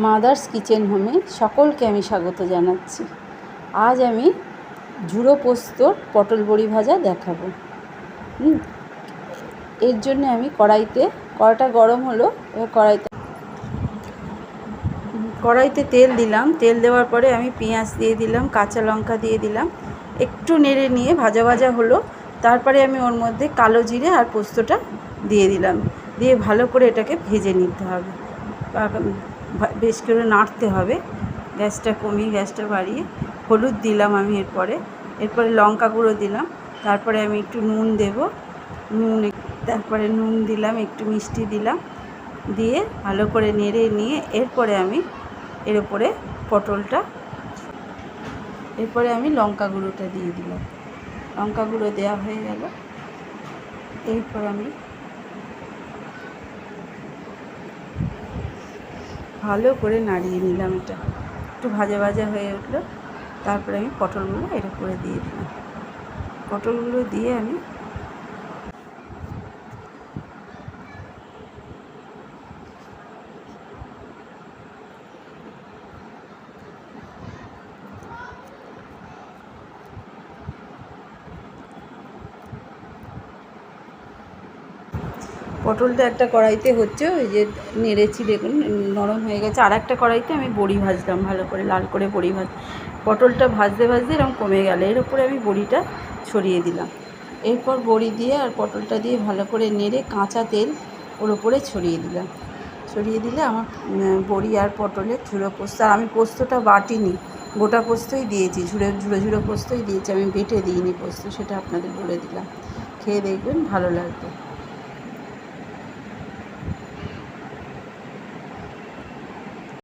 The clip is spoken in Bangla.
মাদার্স কিচেন হোমে সকলকে আমি স্বাগত জানাচ্ছি। আজ আমি ঝুড়ো পোস্তর পটল বড়ি ভাজা দেখাবো। এর জন্য আমি কড়াইটা গরম হলো, এবার কড়াইতে তেল দিলাম। তেল দেওয়ার পরে আমি পেঁয়াজ দিয়ে দিলাম, কাঁচা লঙ্কা দিয়ে দিলাম, একটু নেড়ে নিয়ে ভাজা ভাজা হলো। তারপরে আমি ওর মধ্যে কালো জিরে আর পোস্তটা দিয়ে দিলাম, দিয়ে ভালো করে এটাকে ভেজে নিতে হবে, বেশ করে নাড়তে হবে। গ্যাসটা কমিয়ে গ্যাসটা বাড়িয়ে হলুদ দিলাম আমি, এরপরে লঙ্কা গুঁড়ো দিলাম। তারপরে আমি একটু নুন দেব, তারপরে নুন দিলাম, একটু মিষ্টি দিলাম, দিয়ে ভালো করে নেড়ে নিয়ে এরপরে আমি এরপরে আমি লঙ্কা গুঁড়োটা দিয়ে দিলাম। লঙ্কা গুঁড়ো দেওয়া হয়ে গেল। এরপর আমি ভালো করে নাড়িয়ে নিলাম, এটা একটু ভাজা ভাজা হয়ে উঠলো। তারপরে আমি পটলগুলো এর উপরে দিয়ে দিলাম। পটলগুলো দিয়ে আমি পটলটা একটা কড়াইতে হচ্ছে, ওই যে নেড়েছি, দেখুন নরম হয়ে গেছে। আর একটা কড়াইতে আমি বড়ি ভাজলাম, ভালো করে লাল করে বড়ি পটলটা ভাজতে ভাজতে এরকম কমে গেলে এর উপরে আমি বড়িটা ছড়িয়ে দিলাম। এরপর বড়ি দিয়ে আর পটলটা দিয়ে ভালো করে নেড়ে কাঁচা তেল ওর উপরে ছড়িয়ে দিলে আমার বড়ি আর পটলের ঝুড়ো পোস্ত। আর আমি পোস্তটা বাটিনি, গোটা পোস্তই দিয়েছি, ঝুড়ো পোস্তই দিয়েছি, আমি বেটে দিইনি পোস্ত, সেটা আপনাদের বলে দিলাম। খেয়ে দেখবেন, ভালো লাগবে।